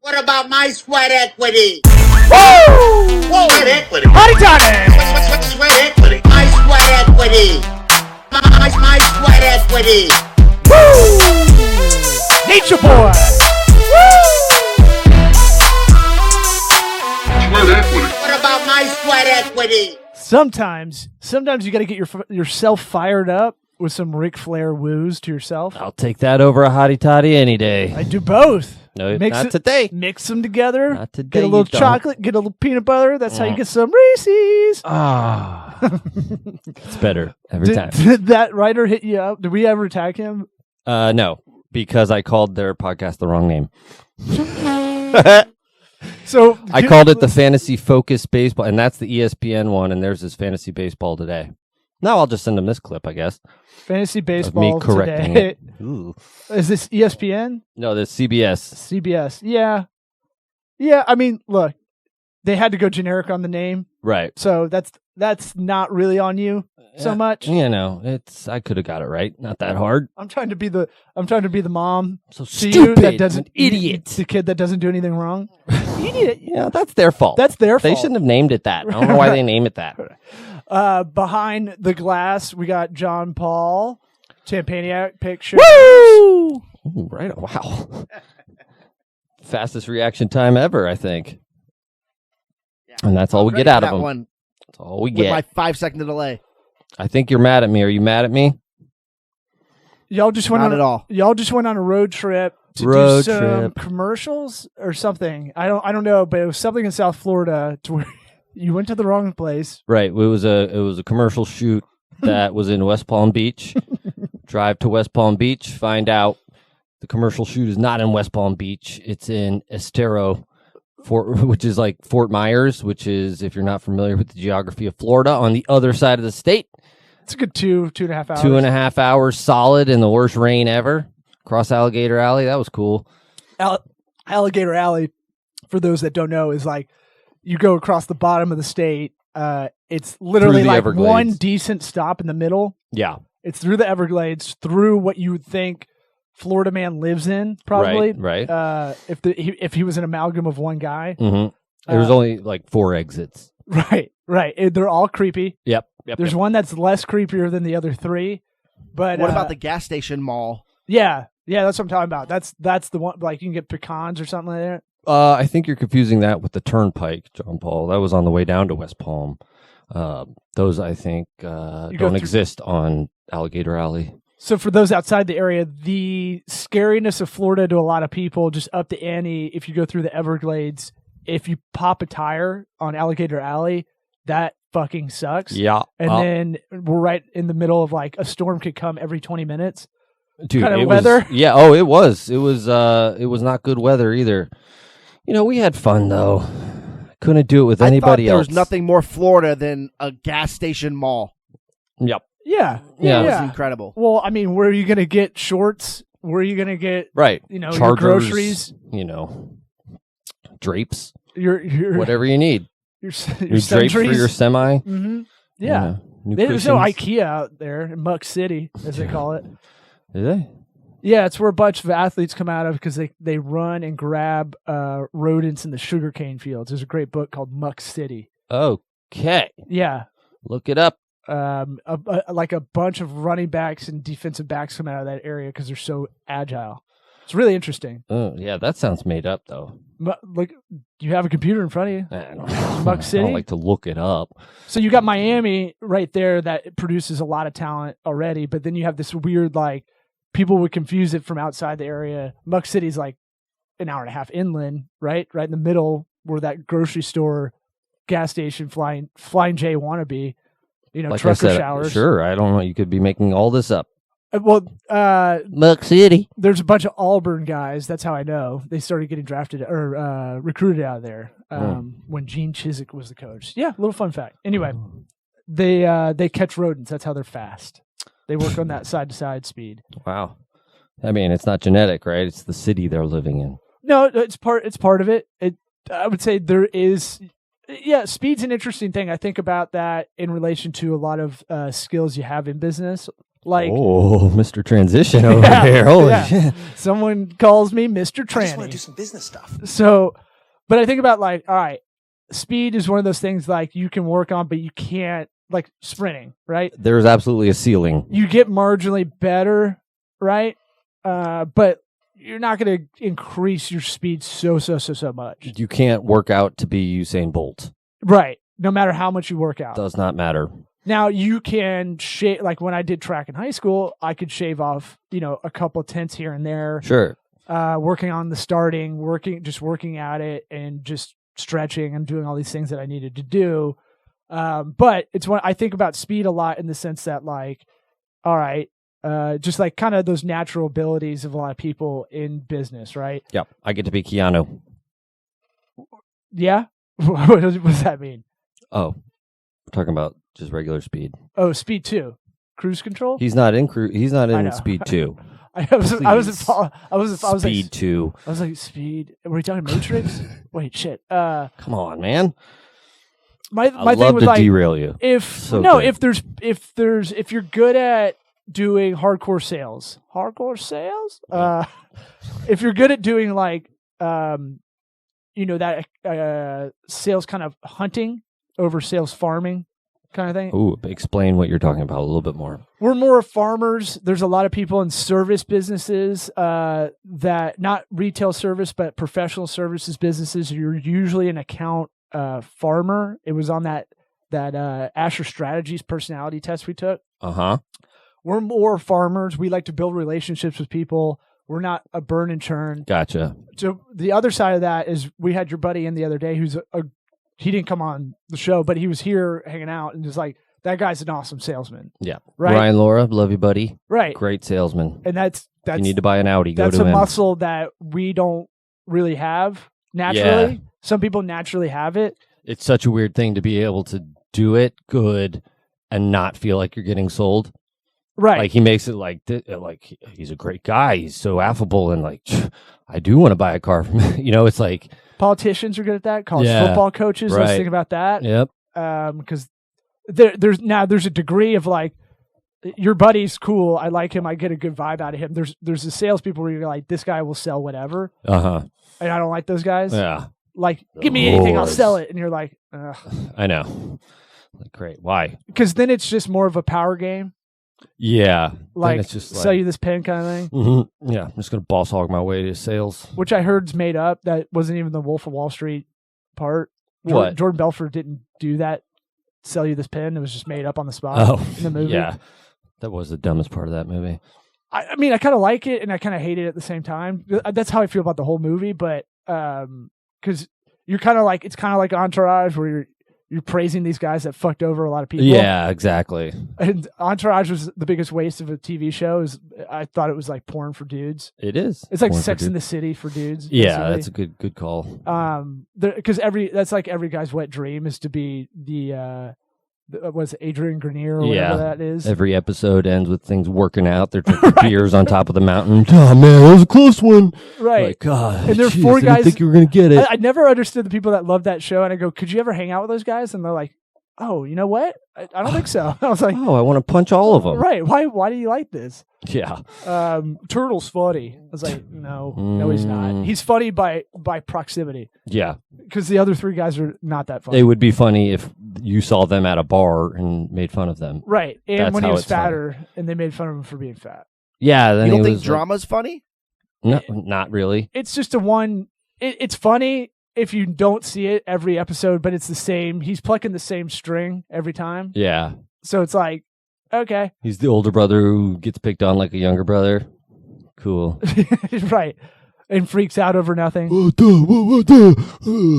What about my sweat equity? Woo! Whoa. Sweat equity. Party time! Sweat equity. My sweat equity. My sweat equity. Woo! Nature Boy! Sweat equity. What about my sweat equity? Sometimes you got to get yourself fired up with some Ric Flair woos to yourself. I'll take that over a hottie toddy any day. I do both. No, not today. Mix them together. Not today. Get a little chocolate, get a little peanut butter. That's how you get some Reese's. Ah, it's better every time. Did that writer hit you up? Did we ever attack him? No, because I called their podcast the wrong name. So I called it the Fantasy Focus Baseball, and that's the ESPN one, and theirs is Fantasy Baseball Today. Now I'll just send them this clip, I guess. Fantasy Baseball of me correcting Today. it. Ooh. Is this ESPN? No, that's CBS. CBS. Yeah. Yeah, I mean, look, they had to go generic on the name. Right. So that's not really on you so much. You know, I could have got it right. Not that hard. I'm trying to be the mom. So to stupid. You that doesn't an idiot. The kid that doesn't do anything wrong. Idiot. Yeah, that's their fault. That's their fault. They shouldn't have named it that. I don't know why they name it that. Behind the glass, we got John Paul, Champagniac picture. Woo! Ooh, right. Wow. Fastest reaction time ever, I think. Yeah. And that's all we get out of them. One That's all we with get. my 5-second delay. I think you're mad at me. Are you mad at me? Y'all just went Not on at all. Y'all just went on a road trip to Road do some trip. commercials or something. I don't know, but it was something in South Florida to where you went to the wrong place. Right. It was a commercial shoot that was in West Palm Beach. Drive to West Palm Beach, find out the commercial shoot is not in West Palm Beach. It's in Estero, which is like Fort Myers, which is, if you're not familiar with the geography of Florida, on the other side of the state. It's a good 2.5 hours. 2.5 hours solid in the worst rain ever. Across Alligator Alley. That was cool. Alligator Alley, for those that don't know, is like you go across the bottom of the state. It's literally Through the like Everglades. one decent stop in the middle. Yeah. It's through the Everglades, through what you would think Florida man lives in, probably. Right. If he was an amalgam of one guy. Mm-hmm. There was only like 4 exits. Right. They're all creepy. Yep. There's one that's less creepier than the other 3. But What about the gas station mall? Yeah, that's what I'm talking about. That's the one. Like you can get pecans or something like that. I think you're confusing that with the Turnpike, John Paul. That was on the way down to West Palm. Those, I think, don't exist on Alligator Alley. So for those outside the area, the scariness of Florida to a lot of people just up the ante. If you go through the Everglades, if you pop a tire on Alligator Alley, that fucking sucks. Yeah. And then we're right in the middle of like a storm could come every 20 minutes. Dude, kind of it weather. Yeah. Oh, it was. It was not good weather either. You know, we had fun though. Couldn't do it with anybody there else. was nothing more Florida than a gas station mall. Yep. Yeah. Yeah. It was incredible. Well, I mean, where are you going to get shorts? Where are you going to get, Right. your Chargers, groceries? Drapes, Your whatever you need. Your Your drapes for your semi. Mm-hmm. Yeah. New There's no cushions. IKEA out there in Muck City, as they call it. Did they? Yeah, it's where a bunch of athletes come out of because they run and grab rodents in the sugarcane fields. There's a great book called Muck City. Okay. Yeah. Look it up. Like a bunch of running backs and defensive backs come out of that area because they're so agile. It's really interesting. Oh, yeah, that sounds made up, though. Like, you have a computer in front of you. I don't, Muck City? I don't like to look it up. So you got Miami right there that produces a lot of talent already, but then you have this weird, like, people would confuse it from outside the area. Muck City's like an hour and a half inland, right? Right in the middle where that grocery store, gas station, Flying J wannabe, Like trucker I said, showers. Sure, I don't know. You could be making all this up. Muck City. There's a bunch of Auburn guys. That's how I know they started getting drafted or recruited out of there when Gene Chizik was the coach. Yeah, little fun fact. Anyway, they catch rodents. That's how they're fast. They work on that side to side speed. Wow. I mean, it's not genetic, right? It's the city they're living in. No, it's part of it. I would say there is. Yeah, speed's an interesting thing. I think about that in relation to a lot of skills you have in business. Like oh, Mr. Transition over Yeah, here. Holy yeah. shit. someone calls me Mr. I just want to do Tranny. some business stuff. So, but I think about like, all right, speed is one of those things like you can work on, but you can't like sprinting, right? There's absolutely a ceiling. You get marginally better, right? But you're not going to increase your speed so much, You can't work out to be Usain Bolt. right? No matter how much you work out. Does not matter. Now you can shave, like when I did track in high school, I could shave off, a couple tenths here and there, Sure. working on the starting, working at it and just stretching and doing all these things that I needed to do. But it's when I think about speed a lot in the sense that like, all right, just like kind of those natural abilities of a lot of people in business, right? Yep. I get to be Keanu. Yeah. What does that mean? Oh, we're talking about just regular speed. Oh, speed 2, cruise control. He's not in He's not I in know. Speed 2. I was Speed like, 2. I was like, speed. Were we talking Matrix? Wait, shit. Come on, man. My I thing love was to like, derail you. if good. if you're good at doing hardcore sales, if you're good at doing like, that sales kind of hunting over sales farming kind of thing. Ooh, explain what you're talking about a little bit more. We're more farmers. There's a lot of people in service businesses that not retail service, but professional services businesses. You're usually an account farmer. It was on that Asher Strategies personality test we took. Uh-huh. We're more farmers. We like to build relationships with people. We're not a burn and churn. Gotcha. So the other side of that is we had your buddy in the other day who's he didn't come on the show, but he was here hanging out and just like, that guy's an awesome salesman. Yeah. Right. Ryan Laura, love you, buddy. Right. Great salesman. And that's If you need to buy an Audi, go that's to a him. muscle that we don't really have naturally. Yeah. Some people naturally have it. It's such a weird thing to be able to do it good and not feel like you're getting sold. Right. Like he makes it like he's a great guy. He's so affable and like I do want to buy a car from him. It's like Politicians are good at that. College Yeah. football coaches. Let's Right. think about that. yep. Because there's a degree of like, your buddy's cool. I like him. I get a good vibe out of him. There's the salespeople where you're like, this guy will sell whatever, Uh-huh. and I don't like those guys. Yeah. Like, give me anything, I'll Lord. sell it. And you're like, I know. Like great. Why? because then it's just more of a power game. Yeah. Like, then it's just sell you this pen kind of thing, Mhm. Yeah, I'm just gonna boss hog my way to sales. which I heard's made up. That wasn't even the Wolf of Wall Street part. What? Jordan Belfort didn't do that. Sell you this pen. It was just made up on the spot Oh, in the movie. yeah. That was the dumbest part of that movie. I mean, I kind of like it and I kind of hate it at the same time. That's how I feel about the whole movie. But because you're kind of like, it's kind of like Entourage, where you're praising these guys that fucked over a lot of people. Yeah, exactly. And Entourage was the biggest waste of a TV show. I thought it was like porn for dudes. It is. It's like Porn for Sex in dude. the City for dudes. Yeah, basically. that's a good call. Because that's like every guy's wet dream is to be the was Adrian Grenier or Yeah. whatever that is. Every episode ends with things working out. They're drinking beers on top of the mountain. Oh man, that was a close one. Right. Like, God, And there are geez, four I didn't guys- think you were gonna get it. I never understood the people that love that show, and I go, "Could you ever hang out with those guys?" And they're like, "Oh, you know what? I don't think so." I was like, Oh, I want to punch all of them. "Right? Why do you like this?" Yeah. Turtle's funny. I was like, "No, he's not. Mm. He's funny by proximity, Yeah. because the other three guys are not that funny." They would be funny if you saw them at a bar and made fun of them. Right, and That's when he how was it's funny. fatter, and they made fun of him for being fat. Yeah. Then You don't he think was drama's funny? like, no, not really. It's just it's funny if you don't see it every episode, but it's the same. He's plucking the same string every time, Yeah. so it's like, okay, He's the older brother who gets picked on like a younger brother. Cool. right, and freaks out over nothing. But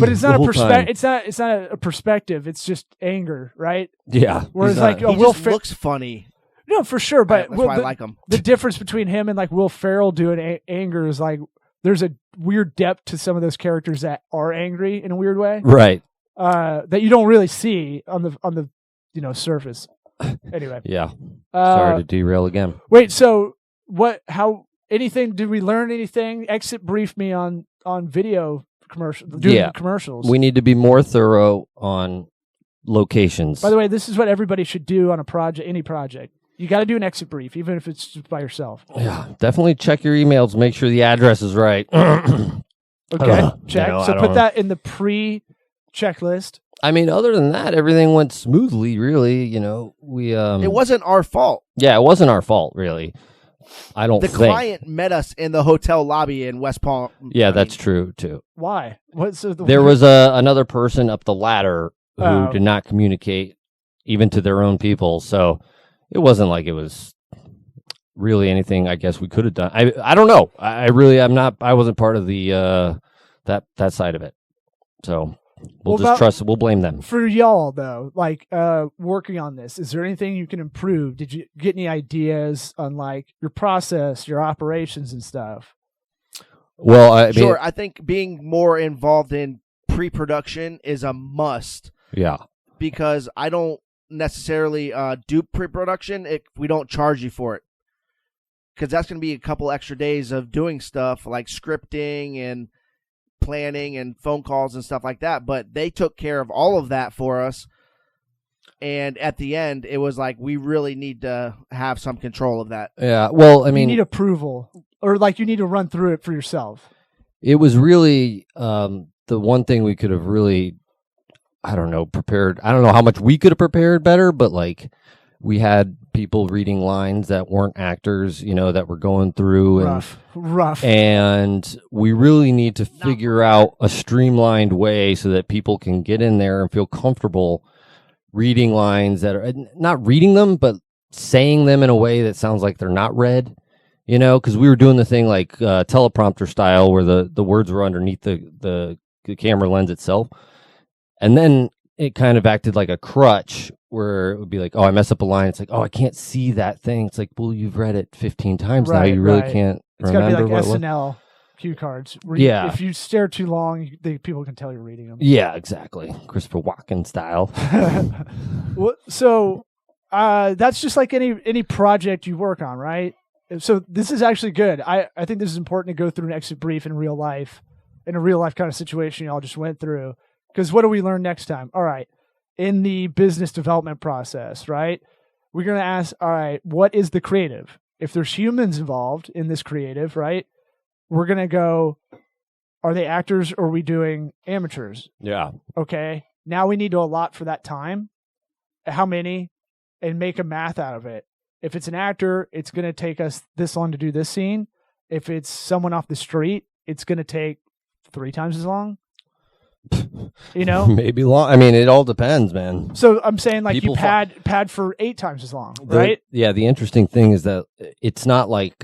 But it's not a perspective. It's not a perspective. It's just anger, right? Yeah. Whereas he's like not- a He Will just Fer- looks funny. no, for sure. But That's why I the, like him. the difference between him and like Will Ferrell doing anger is like there's a weird depth to some of those characters that are angry in a weird way right. that you don't really see on the surface. Anyway, Yeah. Sorry to uh, derail again. wait. So what? How? Anything? Did we learn anything? Exit briefed me on video doing Yeah. commercials. We need to be more thorough on locations. By the way, this is what everybody should do on a project, any project. You got to do an exit brief, even if it's just by yourself. Yeah, definitely check your emails. Make sure the address is right. Okay, check. You know, So I put don't- that in the pre-checklist. I mean, other than that, everything went smoothly. Really, we It wasn't our fault. Yeah, it wasn't our fault. Really, I don't The think. client met us in the hotel lobby in West Palm. Yeah, that's true too. Why? What's the There was another person up the ladder who Oh. did not communicate even to their own people. So it wasn't like it was really anything. I guess we could have done. I don't know. I wasn't part of the that side of it. So we'll Well, just trust. We'll blame them. for y'all though, like working on this. Is there anything you can improve? Did you get any ideas on like your process, your operations, and stuff? Well, I mean, Sure, I think being more involved in pre-production is a must yeah, because I don't necessarily do pre-production if we don't charge you for it. Because that's going to be a couple extra days of doing stuff like scripting and planning and phone calls and stuff like that. But they took care of all of that for us. And at the end, it was like, we really need to have some control of that. yeah. Well, I You mean, need approval, or like you need to run through it for yourself. it was really the one thing we could have really, I don't know, prepared. I don't know how much we could have prepared better, but like we had people reading lines that weren't actors, that were going through Rough. and we really need to figure out a streamlined way so that people can get in there and feel comfortable reading lines that are not reading them, but saying them in a way that sounds like they're not read. Because we were doing the thing like teleprompter style where the words were underneath the camera lens itself. And then it kind of acted like a crutch where it would be like, oh, I mess up a line. It's like, oh, I can't see that thing. It's like, well, you've read it 15 times now. Right, You really right. can't It's got to remember be like what it was. SNL cue cards. Where Yeah. If you stare too long, people can tell you're reading them. Yeah, exactly. Christopher Walken style. Well, so that's just like any project you work on, right? So this is actually good. I think this is important to go through an exit brief in real life, in a real life kind of situation y'all just went through. Because what do we learn next time? All right, in the business development process, right? We're going to ask, all right, what is the creative? If there's humans involved in this creative, right? We're going to go, are they actors or are we doing amateurs? Yeah. Okay, now we need to allot for that time. How many? And make a math out of it. If it's an actor, it's going to take us this long to do this scene. If it's someone off the street, it's going to take 3 times as long. Maybe long. I mean, it all depends, man. So I'm saying like People you pad for 8 times as long, The- right? Yeah, the interesting thing is that it's not like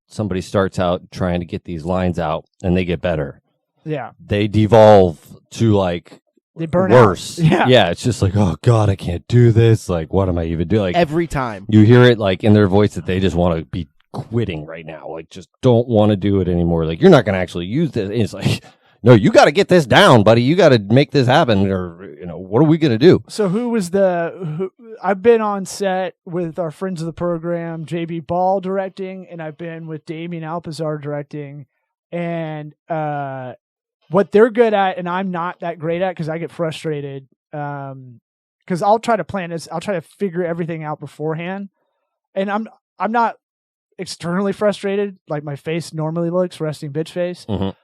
somebody starts out trying to get these lines out and they get better. Yeah, They devolve to like they burn worse. out. Yeah, it's just like, oh god, I can't do this. Like, what am I even doing? Like, Every time. you hear it like in their voice that they just want to be quitting right now. Like, just don't want to do it anymore. Like, you're not going to actually use this. And it's like, no, you got to get this down, buddy. You got to make this happen, or what are we going to do? So who was I've been on set with our friends of the program, JB Ball directing, and I've been with Damien Alpazar directing. And what they're good at, and I'm not that great at because I get frustrated. Because I'll try to plan this, I'll try to figure everything out beforehand. And I'm not externally frustrated like my face normally looks, resting bitch face. Mhm.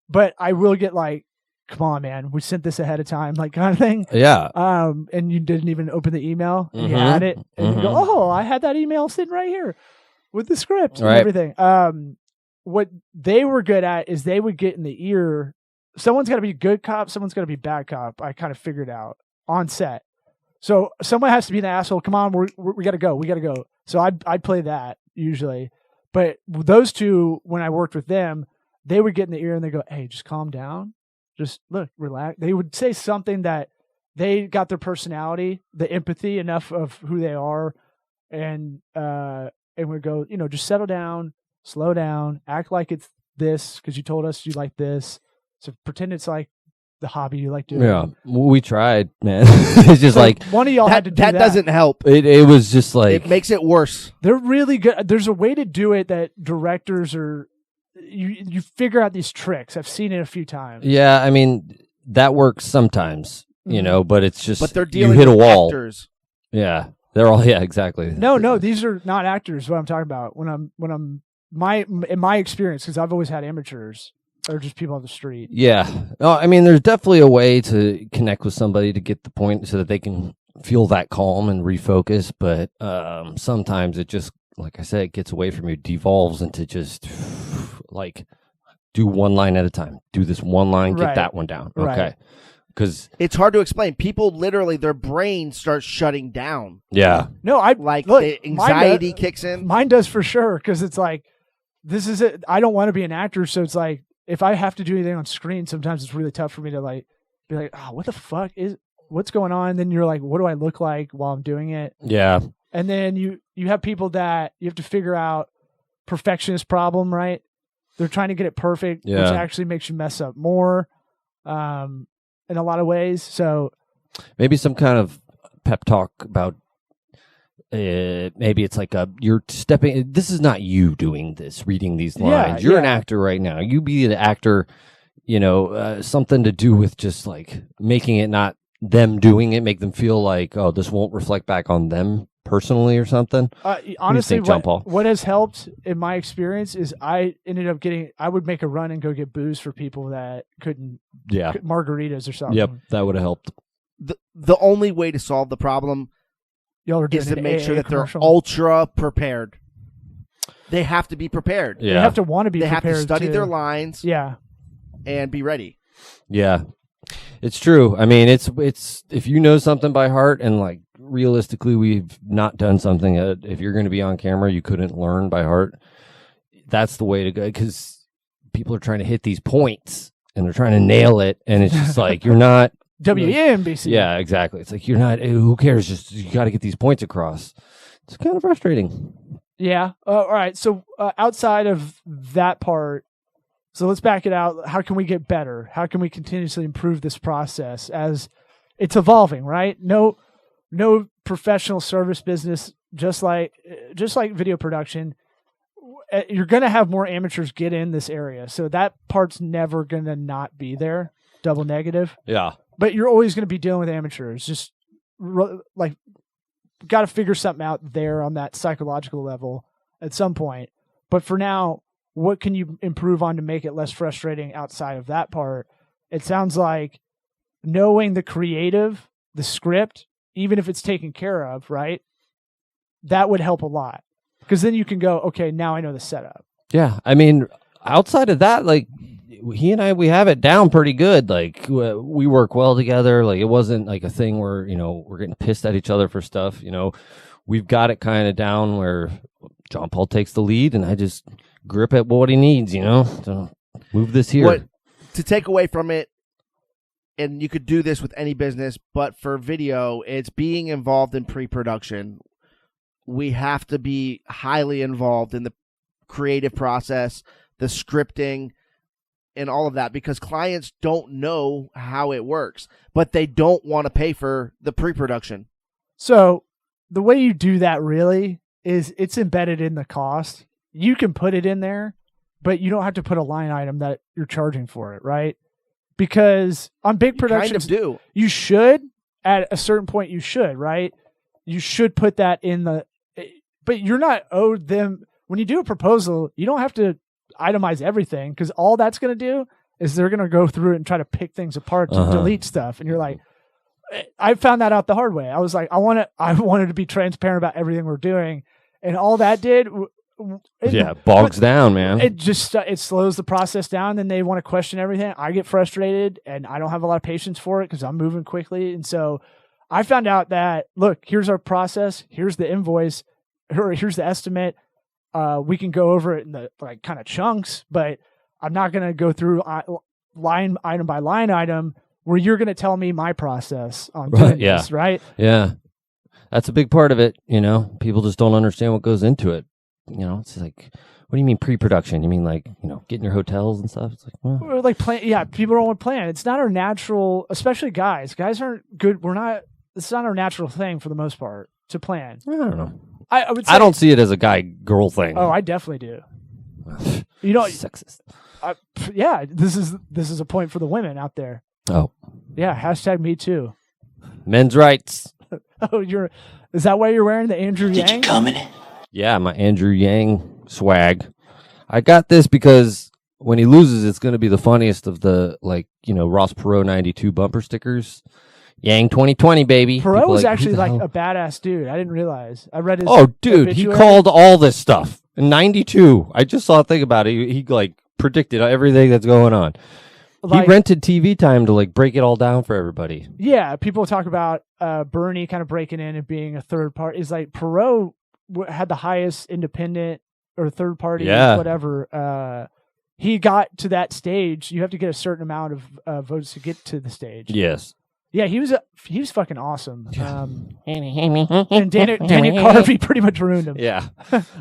But I will get like, come on, man, we sent this ahead of time, like kind of thing. Yeah. And you didn't even open the email. And you Mhm. had it, and you go, Mhm. "Oh, I had that email sitting right here with the script and Right. everything." What they were good at is they would get in the ear. Someone's got to be good cop. Someone's got to be bad cop. I kind of figured out on set. So someone has to be an asshole. Come on, we got to go. We got to go. So I'd play that usually. But those two, when I worked with them, they would get in the ear and they go, "Hey, just calm down. Just look, relax." They would say something that they got their personality, the empathy enough of who they are, and would go, just settle down, slow down, act like it's this because you told us you like this. So pretend it's like the hobby you like doing. Yeah. We tried, man. It's just So like, one of y'all had to do that doesn't help. it was just like, It makes it worse. They're really good. There's a way to do it that directors are. You figure out these tricks. I've seen it a few times. yeah, I mean, that works sometimes, Mhm. but it's just, But they're you dealing hit a with wall. actors. Yeah. They're all exactly. No, these are not actors. What I'm talking about when I'm in my experience, because I've always had amateurs or just people on the street. Yeah. No, I mean, there's definitely a way to connect with somebody to get the point so that they can feel that calm and refocus. But sometimes it just, like I said, it gets away from you, devolves into just like do one line at a time. Do this one line, get that one down. Okay. Right. Because It's hard to explain. People literally, their brain starts shutting down. No, Like look, the anxiety kicks in. Mine does for sure, because it's like, this is it. I don't want to be an actor, so it's like, if I have to do anything on screen, sometimes it's really tough for me to like be like, oh, what the fuck what's going on? And then you're like, what do I look like while I'm doing it? yeah, And then you have people that you have to figure out perfectionist problem, right? They're trying to get it perfect, which Yeah. actually makes you mess up more, in a lot of ways. So maybe some kind of pep talk about. Maybe it's like you're stepping. This is not you doing this, reading these lines. You're an actor right now. You be the actor. Something to do with just like making it not them doing it, make them feel like, oh, this won't reflect back on them personally or something. honestly, think, John Paul? what has helped in my experience is I would make a run and go get booze for people that couldn't, Yeah. margaritas or something. Yep. That would have helped. The only way to solve the problem Y'all are doing is to an make AA sure that they're commercial. ultra prepared. They have to be prepared. Yeah. They have to want to be They have prepared to study too. their lines Yeah. and be ready. Yeah. It's true. I mean, it's if you know something by heart, and like realistically, we've not done something that if you're going to be on camera, you couldn't learn by heart. That's the way to go, because people are trying to hit these points and they're trying to nail it, and it's just like you're not. WNBC. Yeah, exactly. It's like you're not. Who cares? Just you got to get these points across. It's kind of frustrating. Yeah. All right. So outside of that part, so let's back it out. How can we get better? How can we continuously improve this process as it's evolving? Right. No professional service business, just like video production. You're going to have more amateurs get in this area, so that part's never going to not be there. Double negative. Yeah. But you're always going to be dealing with amateurs. Just like, got to figure something out there on that psychological level at some point. But for now, what can you improve on to make it less frustrating outside of that part? It sounds like knowing the creative, the script, even if it's taken care of, right? That would help a lot. Because then you can go, okay, now I know the setup. Yeah. I mean, outside of that, like, he and I, we have it down pretty good. Like, we work well together. Like, it wasn't like a thing where, we're getting pissed at each other for stuff. We've got it kind of down where John Paul takes the lead and I just grip at what he needs, to move this here. What to take away from it, and you could do this with any business, but for video, it's being involved in pre-production. We have to be highly involved in the creative process, the scripting, and all of that, because clients don't know how it works, but they don't want to pay for the pre-production. So the way you do that really is it's embedded in the cost. You can put it in there, but you don't have to put a line item that you're charging for it, right? Because on big productions, Kind of do. you should, at a certain point, you should, right? You should put that in but you're not owed them. When you do a proposal, you don't have to itemize everything, because all that's going to do is they're going to go through it and try to pick things apart to delete stuff. And you're like, I found that out the hard way. I was like, I wanted to be transparent about everything we're doing. And all that did, bogs down, man. it just, it slows the process down. Then they want to question everything. I get frustrated and I don't have a lot of patience for it because I'm moving quickly. And so I found out that, look, here's our process. Here's the invoice. Here's the estimate. We can go over it in the like kind of chunks, but I'm not going to go through line item by line item where you're going to tell me my process on doing this, right? Yeah. That's a big part of it. People just don't understand what goes into it. It's like, what do you mean pre-production? You mean like, getting your hotels and stuff? It's like, well. Or like plan. Yeah. People don't want to plan. It's not our natural, especially guys. Guys aren't good. It's not our natural thing for the most part to plan. I don't know. I would say, I don't see it as a guy-girl thing. Oh, I definitely do. Sexist. Yeah, this is a point for the women out there. Oh. Yeah, hashtag me too. Men's rights. Oh, Is that why you're wearing the Andrew Did Yang? you come in? Yeah, my Andrew Yang swag. I got this because when he loses, it's going to be the funniest of the, like, you know, Ross Perot 92 bumper stickers. Yang 2020, baby. Perot People was like, actually who the like hell? a badass dude. I didn't realize. I read his. Oh, dude, he obituary. called all this stuff in 92. I just saw a thing about it. He like predicted everything that's going on. Like, he rented TV time to like break it all down for everybody. yeah, people talk about Bernie kind of breaking in and being a third party. Is like Perot had the highest independent or third party, Yeah. whatever. He got to that stage. You have to get a certain amount of votes to get to the stage. Yes. Yeah, he was fucking awesome. And Dana Carvey pretty much ruined him. Yeah.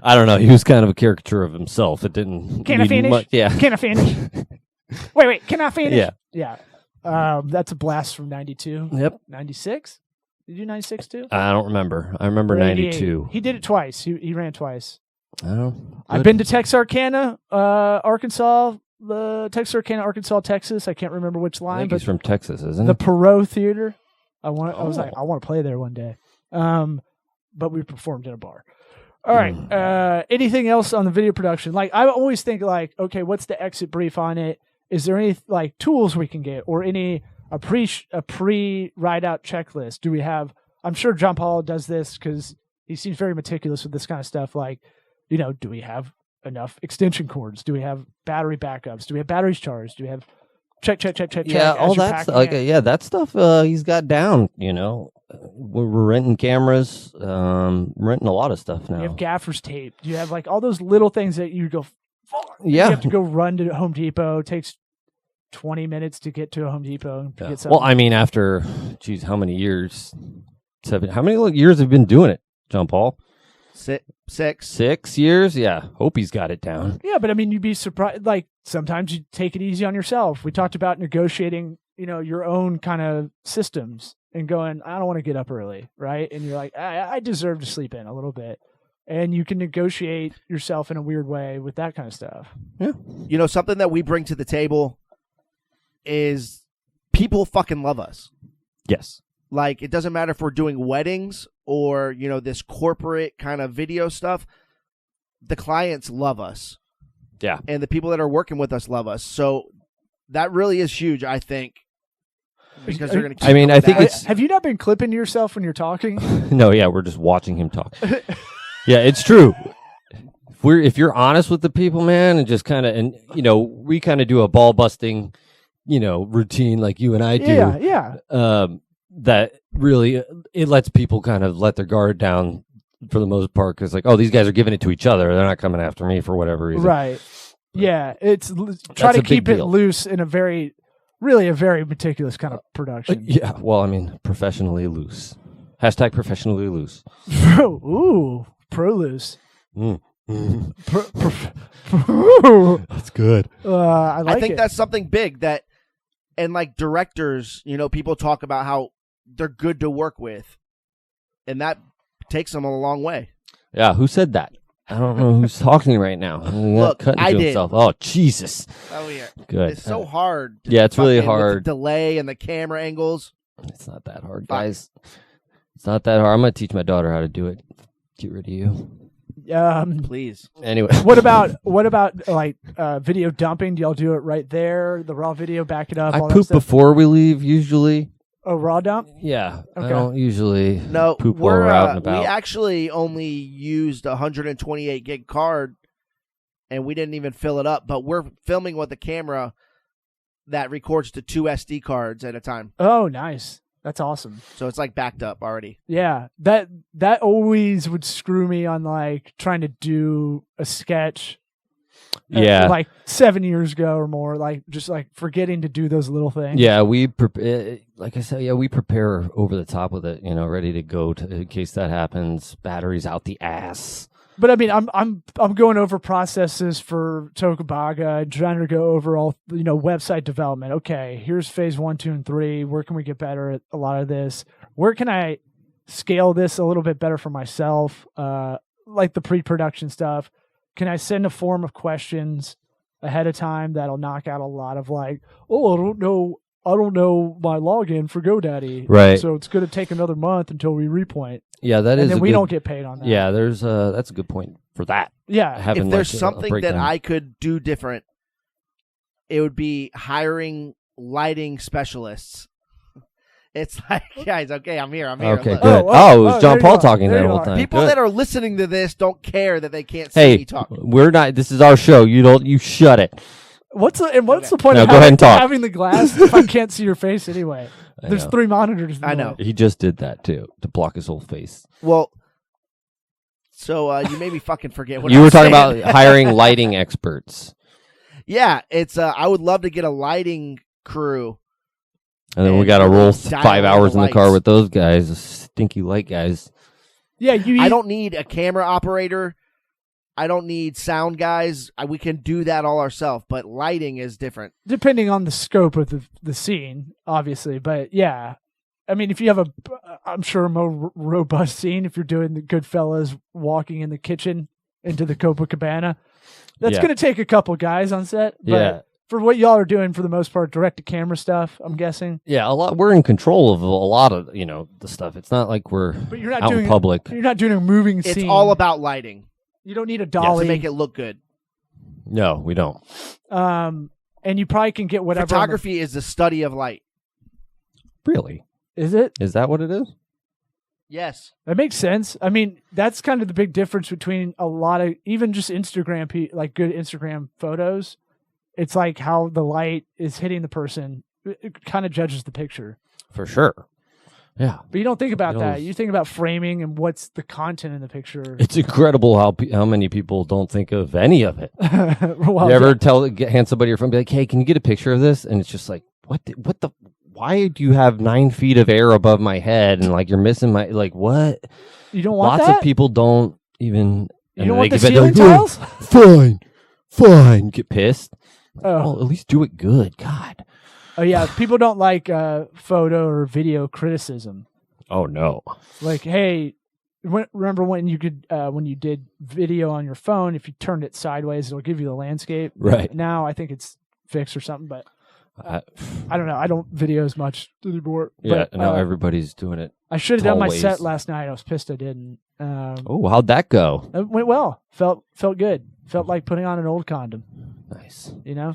I don't know. He was kind of a caricature of himself. It didn't. Can I need finish? much- yeah. Can I finish? Wait, can I finish? Yeah. Yeah. That's a blast from 92. Yep. 96? Did you do 96 too? I don't remember. I remember Or 88? 92. He did it twice. He ran twice. I don't know. I've been to Texarkana, Arkansas, Texarkana, Arkansas, Texas. I can't remember which I line, think but he's from Texas, isn't the he? Perot Theater. I was Oh. like, I want to play there one day. But we performed in a bar. All right. Anything else on the video production? Like, I always think like, okay, what's the exit brief on it? Is there any like tools we can get or a pre ride out checklist? Do we have? I'm sure John Paul does this because he seems very meticulous with this kind of stuff. Like, you know, do we have enough extension cords? Do we have battery backups? Do we have batteries charged? Do we have check? Yeah, as all you're that packing like it? yeah, that stuff he's got down. You know, we're renting cameras, renting a lot of stuff now. You have gaffer's tape. You have like all those little things that you go. Fuck. Yeah. You have to go run to Home Depot. It takes 20 minutes to get to a Home Depot and Yeah. get something. Well, I mean, after, geez, how many years? How many years have you been doing it, John Paul? 6. 6 years? Yeah. Hope he's got it down. yeah, but I mean, you'd be surprised. Like sometimes you take it easy on yourself. We talked about negotiating, you know, your own kind of systems and going, I don't want to get up early, right? And you're like, I deserve to sleep in a little bit. And you can negotiate yourself in a weird way with that kind of stuff. You know, something that we bring to the table is people fucking love us. Yes. Like, it doesn't matter if we're doing weddings or, you know, this corporate kind of video stuff. The clients love us. Yeah. And the people that are working with us love us. So that really is huge, I think. Because they're going to I mean, I think it's- Have you not been clipping yourself when you're talking? No, yeah, we're just watching him talk. Yeah, it's true. If you're honest with the people, man, and just kind of, and you know, we kind of do a ball busting, you know, routine like you and I do. Yeah. That really it lets people kind of let their guard down for the most part because, like, oh, these guys are giving it to each other. They're not coming after me for whatever reason. Right. Yeah. It's try That's to a big keep it deal. loose in a very meticulous kind of production. Yeah. Well, I mean, professionally loose. Hashtag professionally loose. Ooh, pro loose. Mm. That's good. I like I think it. that's something big that, and like directors, you know, people talk about how they're good to work with, and that takes them a long way. Yeah. Who said that? I don't know who's talking right now. Look, Cutting I to did. himself. Oh, Jesus. Oh yeah, Good. it's so hard. to yeah, it's really fucking- with the hard. delay and the camera angles. It's not that hard, Fuck. guys. It's not that hard. I'm gonna teach my daughter how to do it. Get rid of you. Please. Anyway. What about like video dumping? Do y'all do it right there? The raw video, back it up. I all that poop stuff? before we leave usually. Oh, raw dump. Yeah. Okay. I don't usually No, poop while we're out and about. we actually only used a 128 gig card, and we didn't even fill it up. But we're filming with a camera that records to 2 SD cards at a time, Oh, nice. That's awesome. so it's like backed up already. Yeah, that always would screw me on like trying to do a sketch. Yeah. like 7 years ago or more. Like just like forgetting to do those little things. Yeah, like I said, yeah, we prepare over the top with it, you know, ready to go in case that happens. Batteries out the ass. But I mean, I'm going over processes for Tokubaga and trying to go over all, you know, website development. Okay, here's phase 1, 2, and 3. Where can we get better at a lot of this? Where can I scale this a little bit better for myself? Like the pre-production stuff. Can I send a form of questions ahead of time that'll knock out a lot of like, oh, I don't know I don't know my login for GoDaddy. Right. So it's going to take another month until we repoint. Yeah, that And is. then a we good, don't get paid on that. Yeah, that's a good point for that. Yeah. Having If there's like a something that breakdown. I could do different, it would be hiring lighting specialists. It's like, guys, okay, I'm here. Okay, Look. good. Oh, It was oh, John there Paul you are. talking There that you whole are. time. People Good. that are listening to this don't care that they can't see Hey, me talk. we're not. This is our show. You shut it. What's the Okay. point No, of go ahead and talk. having the glass if I can't see your face anyway? I There's know. 3 monitors. in the I know. room. He just did that too to block his whole face. Well, so you made me fucking forget what You I were was talking saying. about hiring lighting experts, Yeah, it's. I would love to get a lighting crew. and then we And got to really roll dial 5 in hours the in the car lights. with those guys, the stinky light guys. Yeah, you. I don't need a camera operator. I don't need sound guys. We can do that all ourselves. But lighting is different. Depending on the scope of the scene, obviously. But yeah, I mean, if you have I'm sure a more robust scene, if you're doing the Goodfellas walking in the kitchen into the Copacabana, that's Yeah. going to take a couple guys on set. But Yeah. for what y'all are doing, for the most part, direct to camera stuff, I'm guessing. Yeah, a lot. We're in control of a lot of the stuff. It's not like we're But you're not out doing in public. You're not doing a moving It's scene. all about lighting You don't need a to dolly. make it look good. No, we don't. And you probably can get whatever. on the- Photography is the study of light. Really, Is it? is that what it is? Yes. That makes sense. I mean, that's kind of the big difference between a lot of even just Instagram, like good Instagram photos. It's like how the light is hitting the person. It kind of judges the picture. For sure. Yeah, But you don't think about You that. know, You think about framing and what's the content in the picture. it's incredible how many people don't think of any of it. Well, You ever hand somebody your phone, be like, "Hey, can you get a picture of this?" And it's just like, what the? Why do you have 9 feet of air above my head and like you're missing my what? you don't want Lots that? of people don't even. You and don't they want the get ceiling like, tiles? Fine. Get pissed. Oh. Well, at least do it good. God. Oh yeah, people don't like photo or video criticism. Oh no. Like, hey, remember when you could when you did video on your phone, if you turned it sideways, it'll give you the landscape. Right. Now I think it's fixed or something, but I- I don't know. I don't video as much anymore. yeah. But, Now everybody's doing it. I should have done my always- set last night. I was pissed I didn't. Oh, how'd that go? It went well. Felt good. Felt like putting on an old condom. Nice. You know,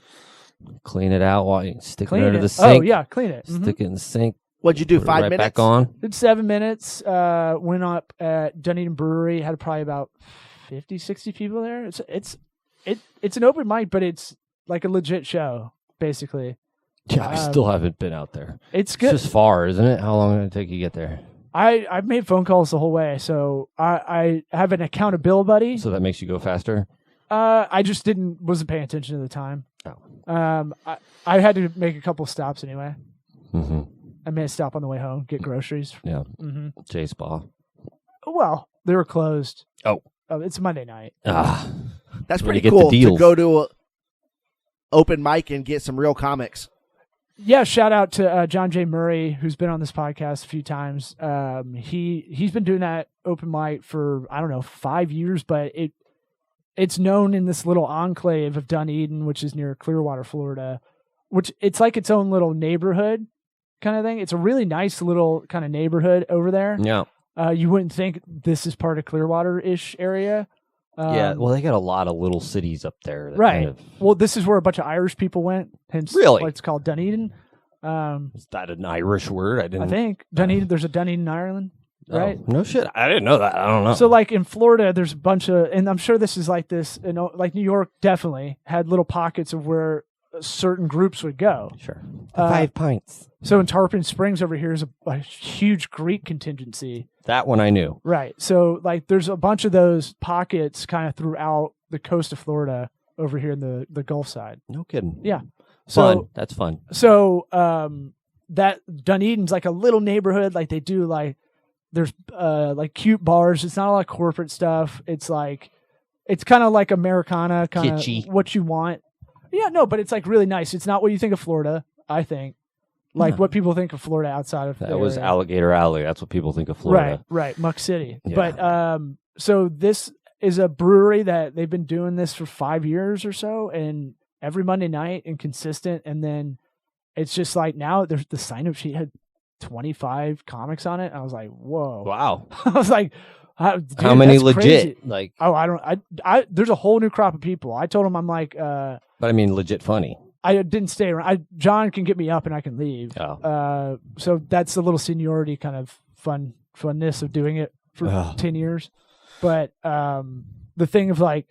Clean it out while you stick it clean under it. the sink. Oh yeah, clean it. Stick it in the sink. What'd you do? Put it 5 right minutes? back on. Did 7 minutes. Went up at Dunedin Brewery. Had probably about 50, 60 people there. It's an open mic, but it's like a legit show, basically. Yeah, I still haven't been out there. It's good. It's just far, isn't it? How long did it take you to get there? I've made phone calls the whole way, so I have an accountability buddy. So that makes you go faster? I just wasn't paying attention to the time. Oh. I had to make a couple stops anyway. Mm-hmm. I made a stop on the way home, get groceries. Yeah. hmm J-Spa. Well, they were closed. Oh. It's Monday night. Ah. That's Where you pretty get the cool to deals. go to a open mic and get some real comics. Yeah, shout out to John J. Murray, who's been on this podcast a few times. He's been doing that open mic for, I don't know, 5 years, but it's known in this little enclave of Dunedin, which is near Clearwater, Florida, which it's like its own little neighborhood kind of thing. It's a really nice little kind of neighborhood over there. Yeah. You wouldn't think this is part of Clearwater-ish area. Yeah. Well, they got a lot of little cities up there. That right. Kind of, Well, this is where a bunch of Irish people went, hence Really? why it's called Dunedin. is that an Irish word? I didn't. I think Dunedin. There's a Dunedin, Ireland, Oh, right? no shit. I didn't know that. I don't know. So, like in Florida, there's a bunch of, and I'm sure this is like this. You know, like New York definitely had little pockets of where certain groups would go. Sure. Uh, 5 pints. So in Tarpon Springs over here is a huge Greek contingency, That one I knew. right? So like there's a bunch of those pockets kind of throughout the coast of Florida over here in the Gulf side. No kidding. Yeah. Fun. So That's fun. So that Dunedin's like a little neighborhood. Like they do like there's like cute bars. It's not a lot of corporate stuff. It's like it's kind of like Americana, kind Kitschy. of what you want. Yeah, no, but it's like really nice. It's not what you think of Florida. I think like No. what people think of Florida outside of That the was area. Alligator Alley. That's what people think of Florida. Right, Muck City. Yeah. But so this is a brewery that they've been doing this for 5 years or so, and every Monday night and consistent. And then it's just like now there's the sign up sheet had 25 comics on it. I was like, whoa. Wow. I was like, dude, How many that's legit? crazy. Like, Oh, I there's a whole new crop of people. I told him I'm like, but I mean, legit funny. I didn't stay around. John can get me up and I can leave. Oh. So that's a little seniority kind of funness of doing it for Ugh. 10 years. But the thing of like,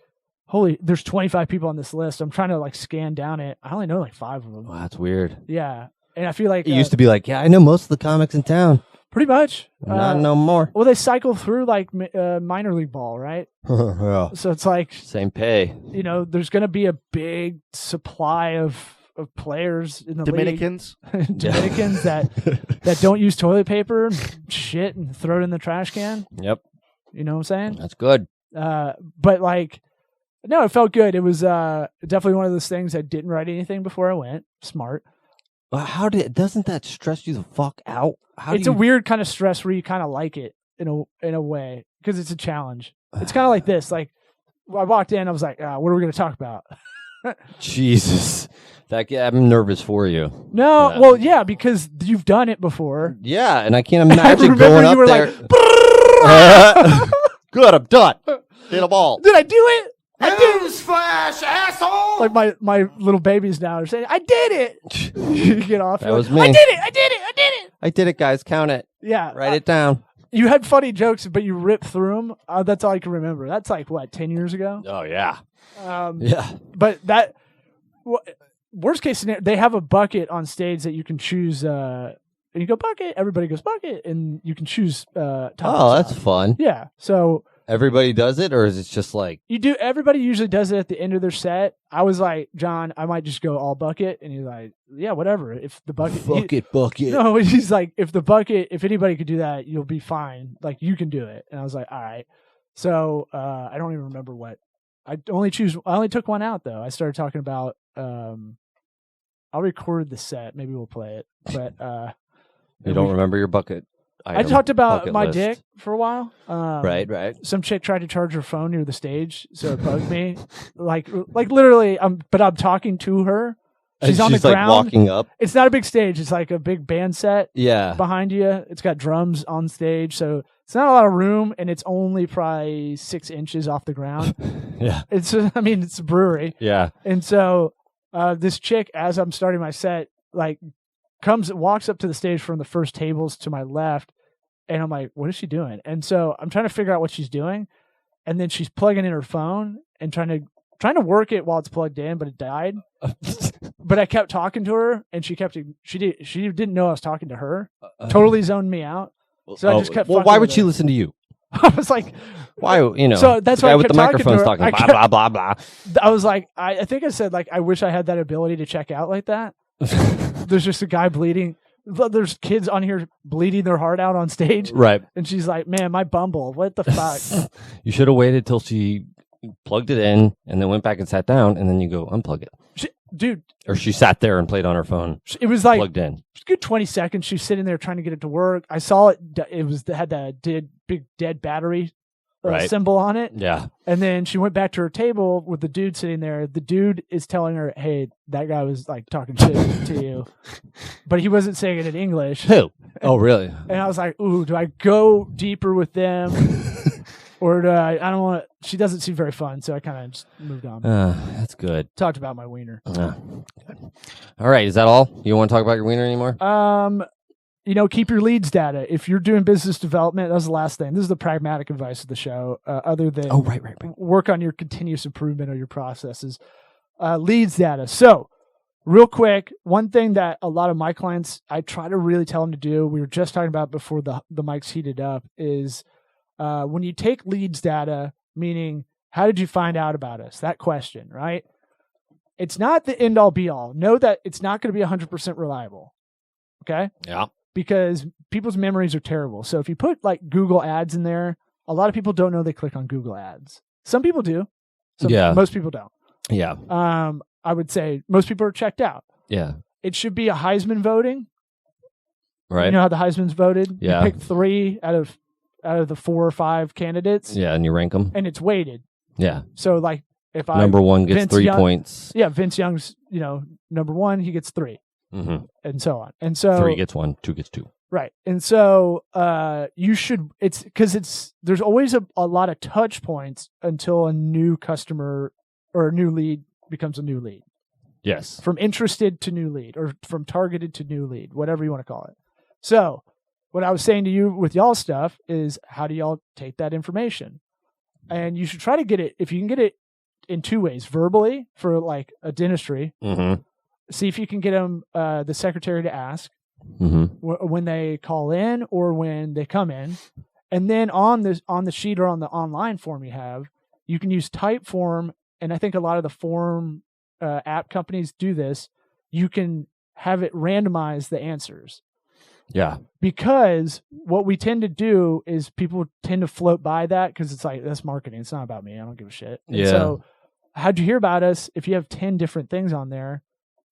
holy, there's 25 people on this list. I'm trying to like scan down it. I only know like 5 of them. Wow, that's weird. Yeah. And I feel like It used to be like, yeah, I know most of the comics in town. pretty much. Not no more. Well, they cycle through like minor league ball, right? Yeah. So it's like, Same pay. you know, there's going to be a big supply of players in the Dominicans. league. Dominicans that don't use toilet paper and shit and throw it in the trash can. Yep. You know what I'm saying? That's good. But like, no, it felt good. It was definitely one of those things. I didn't write anything before I went. Smart. Well, doesn't that stress you the fuck out? It's a weird kind of stress where you kind of like it in a way because it's a challenge. It's kind of like this. Like I walked in, I was like, what are we going to talk about? Jesus. I'm nervous for you. No, Yeah. well, yeah, because you've done it before. Yeah, and I can't imagine remember going you up were there. like, Good, I'm done. Hit them all. did I do it? I did. Newsflash, asshole! Like my little babies now are saying, I did it. You get off. That you're was like, me. I did it. I did it. I did it. I did it, guys. Count it. Yeah. Write it down. You had funny jokes, but you ripped through them. That's all I can remember. That's like, what, 10 years ago? Oh, yeah. Um, Yeah. But that, worst case scenario, they have a bucket on stage that you can choose. And you go bucket, everybody goes bucket, and you can choose. Topics Oh, that's off. fun. Yeah. So Everybody does it, or is it just like, you do. Everybody usually does it at the end of their set. I was like, John, I might just go all bucket, and he's like, yeah, whatever. If the bucket, bucket? No, he's like, if the bucket, if anybody could do that, you'll be fine. Like you can do it. And I was like, all right. So I don't even remember what. I only took one out though. I started talking about. I'll record the set. Maybe we'll play it. But You don't remember your bucket? I talked about bucket my list. dick for a while. Right. Some chick tried to charge her phone near the stage, so it bugged me. Like literally, but I'm talking to her. She's on the like ground. walking up. It's not a big stage. It's like a big band set Yeah. behind you. It's got drums on stage, so it's not a lot of room, and it's only probably 6 inches off the ground. Yeah. It's a brewery, Yeah. and so this chick, as I'm starting my set, like walks up to the stage from the first tables to my left, and I'm like, what is she doing? And so I'm trying to figure out what she's doing, and then she's plugging in her phone and trying to work it while it's plugged in, but it died. But I kept talking to her, and she didn't know I was talking to her. Totally zoned me out. So I just kept. Well, fucking why with would she her. listen to you? I was like, Why? So that's the why guy I with kept the talking to microphone's her. talking I blah kept- blah blah blah. I was like, I think I said like, I wish I had that ability to check out like that. There's just a guy bleeding. There's kids on here bleeding their heart out on stage, Right. and she's like, "Man, my Bumble, what the fuck?" You should have waited till she plugged it in and then went back and sat down, and then you go unplug it. Dude, Or she sat there and played on her phone, it was like plugged in. a good 20 seconds. She was sitting there trying to get it to work. I saw it. It had that big dead battery Right. symbol on it. Yeah. And then she went back to her table with the dude sitting there. The dude is telling her, "Hey, that guy was like talking shit to you," but he wasn't saying it in English. Who? Oh, really? And I was like, "Ooh, do I go deeper with them, or do I don't want?" She doesn't seem very fun, so I kind of just moved on. That's good. Talked about my wiener. Good. All right. Is that all? You don't want to talk about your wiener anymore? Keep your leads data. If you're doing business development, that's the last thing. This is the pragmatic advice of the show. Other than Right. work on your continuous improvement of your processes. Leads data. So, real quick, one thing that a lot of my clients, I try to really tell them to do, we were just talking about before the mics heated up, is when you take leads data, meaning how did you find out about us? That question, right? It's not the end all be all. Know that it's not going to be 100% reliable. Okay? Yeah. Because people's memories are terrible. So if you put like Google ads in there, a lot of people don't know they click on Google ads. Some people do. Yeah. Most people don't. Yeah. I would say most people are checked out. Yeah. It should be a Heisman voting. Right. You know how the Heisman's voted? Yeah. You pick 3 out of the 4 or 5 candidates. Yeah. And you rank them. And it's weighted. Yeah. So like if I Number one gets Vince 3 Young- points. Yeah, Vince Young's, number 1, he gets 3. Mm-hmm. and so on. And so 3 gets 1, 2 gets 2. right. And so you should, there's always a lot of touch points until a new customer or a new lead becomes a new lead. Yes. From interested to new lead, or from targeted to new lead, whatever you want to call it. So what I was saying to you with y'all stuff is, how do y'all take that information? And you should try to get it, if you can get it in 2 ways, verbally for like a dentistry. Mm-hmm. See if you can get them, the secretary to ask Mm-hmm. when they call in or when they come in. And then on the sheet or on the online form you can use Typeform. And I think a lot of the form app companies do this. You can have it randomize the answers. Yeah. Because what we tend to do is people tend to float by that because it's like, that's marketing. It's not about me. I don't give a shit. And Yeah. so how'd you hear about us? If you have 10 different things on there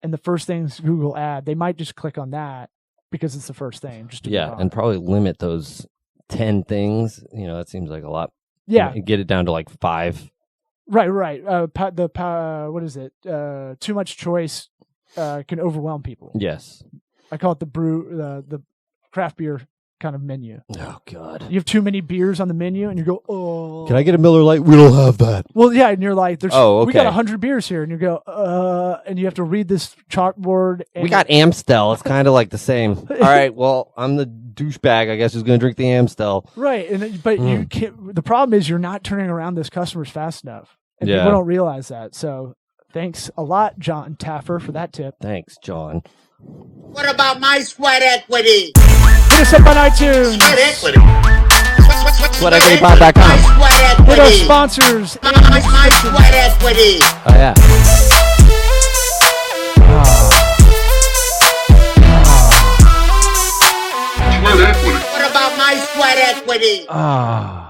and the first thing's Google ad, they might just click on that because it's the first thing. Just to Yeah. And probably limit those 10 things. That seems like a lot. yeah. Get it down to like 5. Right. What is it? Too much choice can overwhelm people. Yes. I call it the craft beer kind of menu. Oh, God. You have too many beers on the menu, and you go, oh. Can I get a Miller Lite? We don't have that. Well, yeah, and you're like, we got okay. 100 beers here, and you go, and you have to read this chalkboard. And We got Amstel. It's kind of like the same. All right. Well, I'm the douchebag, I guess, who's going to drink the Amstel. right, but you can't. The problem is you're not turning around those customers fast enough, and Yeah. people don't realize that. So, thanks a lot, John Taffer, for that tip. Thanks, John. What about my sweat equity? Hit us up on iTunes. Sweat equity. SweatEquityPod.com. My sweat With our equity. sponsors. My sweat equity. Oh, yeah. What about my sweat equity? Ah.